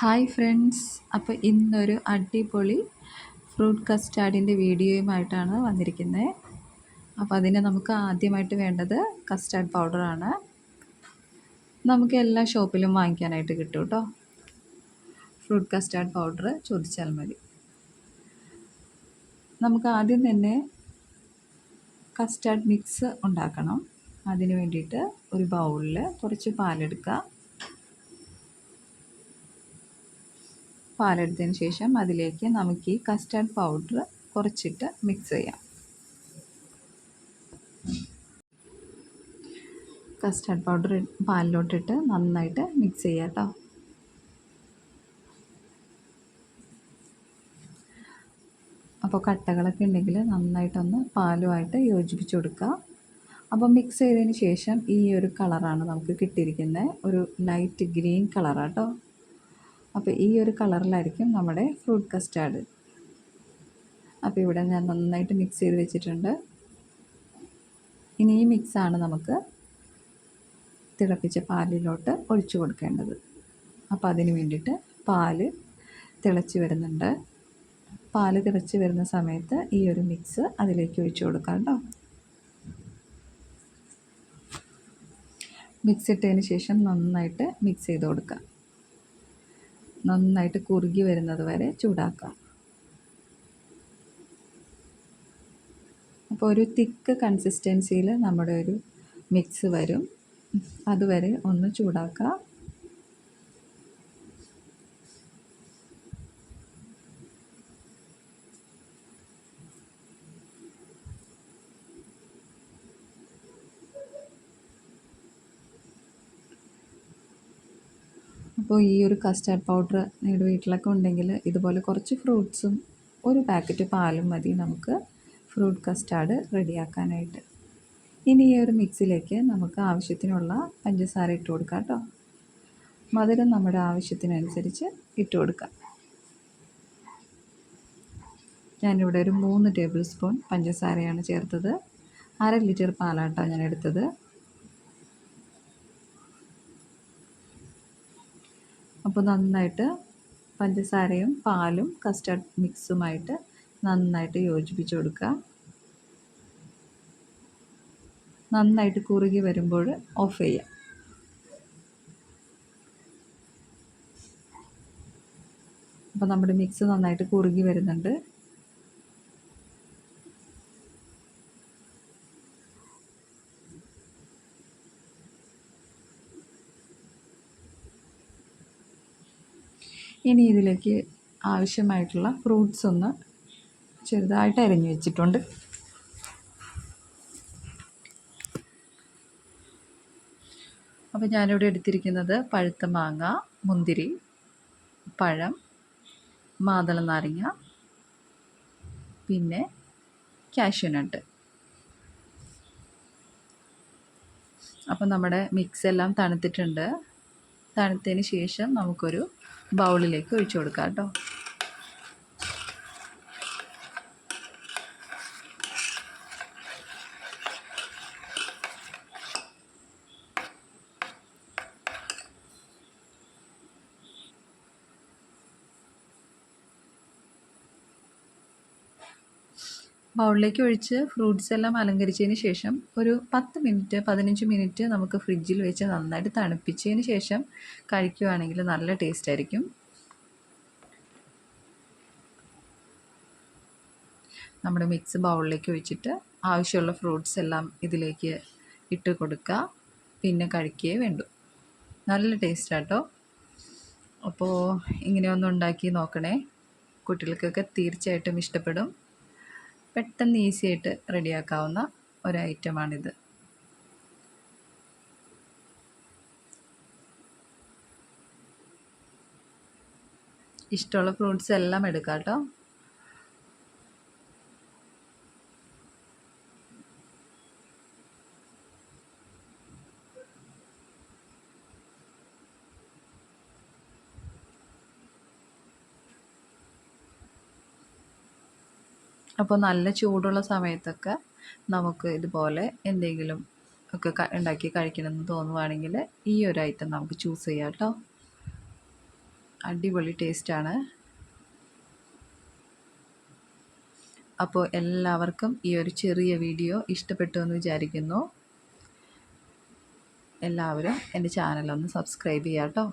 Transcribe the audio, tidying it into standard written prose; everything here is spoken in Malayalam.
Hi friends. അപ്പോൾ ഇന്നൊരു അടിപൊളി ഫ്രൂട്ട് കസ്റ്റാർഡിൻ്റെ വീഡിയോയുമായിട്ടാണ് വന്നിരിക്കുന്നത്. അപ്പോൾ അതിന് നമുക്ക് ആദ്യമായിട്ട് വേണ്ടത് കസ്റ്റാർഡ് പൗഡറാണ്. നമുക്ക് എല്ലാ ഷോപ്പിലും വാങ്ങിക്കാനായിട്ട് കിട്ടും കേട്ടോ. ഫ്രൂട്ട് കസ്റ്റാർഡ് പൗഡർ ചോദിച്ചാൽ മതി. നമുക്ക് ആദ്യം തന്നെ കസ്റ്റാർഡ് മിക്സ് ഉണ്ടാക്കണം. അതിന് വേണ്ടിയിട്ട് ഒരു ബൗളിൽ കുറച്ച് പാലെടുക്കുക. പാലെടുത്തതിന് ശേഷം അതിലേക്ക് നമുക്ക് ഈ കസ്റ്റാർഡ് പൗഡർ കുറച്ചിട്ട് മിക്സ് ചെയ്യാം. കസ്റ്റാർഡ് പൗഡർ പാലിലോട്ടിട്ട് നന്നായിട്ട് മിക്സ് ചെയ്യാം കേട്ടോ. അപ്പോൾ കട്ടകളൊക്കെ ഉണ്ടെങ്കിൽ നന്നായിട്ടൊന്ന് പാലുമായിട്ട് യോജിപ്പിച്ച് കൊടുക്കുക. അപ്പോൾ മിക്സ് ചെയ്തതിന് ശേഷം ഈ ഒരു കളറാണ് നമുക്ക് കിട്ടിയിരിക്കുന്നത്. ഒരു ലൈറ്റ് ഗ്രീൻ കളറാണ് കേട്ടോ. അപ്പോൾ ഈ ഒരു കളറിലായിരിക്കും നമ്മുടെ ഫ്രൂട്ട് കസ്റ്റാർഡ്. അപ്പോൾ ഇവിടെ ഞാൻ നന്നായിട്ട് മിക്സ് ചെയ്ത് വെച്ചിട്ടുണ്ട്. ഇനി ഈ മിക്സാണ് നമുക്ക് തിളപ്പിച്ച പാലിലോട്ട് ഒഴിച്ചു കൊടുക്കേണ്ടത്. അപ്പോൾ അതിന് വേണ്ടിയിട്ട് പാല് തിളച്ച് വരുന്നുണ്ട്. പാല് തിളച്ച് വരുന്ന സമയത്ത് ഈ ഒരു മിക്സ് അതിലേക്ക് ഒഴിച്ചു കൊടുക്കാം കേട്ടോ. മിക്സ് ഇട്ടതിന് ശേഷം നന്നായിട്ട് മിക്സ് ചെയ്ത് കൊടുക്കുക. നന്നായിട്ട് കുറുകി വരുന്നത് വരെ ചൂടാക്കാം. അപ്പോൾ ഒരു തിക്ക് കൺസിസ്റ്റൻസിയിൽ നമ്മുടെ ഒരു മിക്സ് വരും. അതുവരെ ഒന്ന് ചൂടാക്കുക. അപ്പോൾ ഈ ഒരു കസ്റ്റാർഡ് പൗഡർ നിങ്ങളുടെ വീട്ടിലൊക്കെ ഉണ്ടെങ്കിൽ ഇതുപോലെ കുറച്ച് ഫ്രൂട്ട്സും ഒരു പാക്കറ്റ് പാലും മതി നമുക്ക് ഫ്രൂട്ട് കസ്റ്റാർഡ് റെഡിയാക്കാനായിട്ട്. ഇനി ഈ ഒരു മിക്സിലേക്ക് നമുക്ക് ആവശ്യത്തിനുള്ള പഞ്ചസാര ഇട്ട് കൊടുക്കാം കേട്ടോ. മധുരം നമ്മുടെ ആവശ്യത്തിനനുസരിച്ച് ഇട്ട് കൊടുക്കാം. ഞാനിവിടെ ഒരു 3 ടേബിൾ സ്പൂൺ പഞ്ചസാരയാണ് ചേർത്തത്. 1/2 ലിറ്റർ പാലാട്ടോ ഞാൻ എടുത്തത്. അപ്പോൾ നന്നായിട്ട് പഞ്ചസാരയും പാലും കസ്റ്റാർഡ് മിക്സുമായിട്ട് നന്നായിട്ട് യോജിപ്പിച്ച് കൊടുക്കുക. നന്നായിട്ട് കുറുകി വരുമ്പോൾ ഓഫ് ചെയ്യാം. അപ്പോൾ നമ്മുടെ മിക്സ് നന്നായിട്ട് കുറുകി വരുന്നുണ്ട്. ഇനി ഇതിലേക്ക് ആവശ്യമായിട്ടുള്ള ഫ്രൂട്ട്സ് ഒന്ന് ചെറുതായിട്ട് അരിഞ്ഞു വെച്ചിട്ടുണ്ട്. അപ്പോൾ ഞാനിവിടെ എടുത്തിരിക്കുന്നത് പഴുത്ത മാങ്ങ, മുന്തിരി, പഴം, മാതള നാരങ്ങ, പിന്നെ കാഷ്യൂനട്ട്. അപ്പോൾ നമ്മുടെ മിക്സ് എല്ലാം തണുത്തിട്ടുണ്ട്. തണുത്തതിന് ശേഷം നമുക്കൊരു ബൗളിലേക്ക് ഒഴിച്ചു കൊടുക്കാം കേട്ടോ. ബൗളിലേക്ക് ഒഴിച്ച് ഫ്രൂട്ട്സ് എല്ലാം അലങ്കരിച്ചതിന് ശേഷം ഒരു 15 മിനിറ്റ് നമുക്ക് ഫ്രിഡ്ജിൽ വെച്ച് നന്നായിട്ട് തണുപ്പിച്ചതിന് ശേഷം കഴിക്കുകയാണെങ്കിൽ നല്ല ടേസ്റ്റ് ആയിരിക്കും. നമ്മുടെ മിക്സ് ബൗളിലേക്ക് ഒഴിച്ചിട്ട് ആവശ്യമുള്ള ഫ്രൂട്ട്സ് എല്ലാം ഇതിലേക്ക് ഇട്ട് കൊടുക്കുക. പിന്നെ കഴിക്കുകയേ വേണ്ടൂ. നല്ല ടേസ്റ്റ് ആട്ടോ. അപ്പോൾ ഇങ്ങനെയൊന്നും ഉണ്ടാക്കി നോക്കണേ. കുട്ടികൾക്കൊക്കെ തീർച്ചയായിട്ടും ഇഷ്ടപ്പെടും. പെട്ടെന്ന് ഈസി ആയിട്ട് റെഡിയാക്കാവുന്ന ഒരു ഐറ്റമാണിത്. ഇഷ്ടമുള്ള ഫ്രൂട്ട്സ് എല്ലാം എടുക്കാം കേട്ടോ. അപ്പോൾ നല്ല ചൂടുള്ള സമയത്തൊക്കെ നമുക്ക് ഇതുപോലെ എന്തെങ്കിലും ഒക്കെ ഉണ്ടാക്കി കഴിക്കണമെന്ന് തോന്നുവാണെങ്കിൽ ഈ ഒരു ഐറ്റം നമുക്ക് ചൂസ് ചെയ്യാം കേട്ടോ. അടിപൊളി ടേസ്റ്റാണ്. അപ്പോൾ എല്ലാവർക്കും ഈ ഒരു ചെറിയ വീഡിയോ ഇഷ്ടപ്പെട്ടു എന്ന് വിചാരിക്കുന്നു. എല്ലാവരും എൻ്റെ ചാനലൊന്ന് സബ്സ്ക്രൈബ് ചെയ്യാം കേട്ടോ.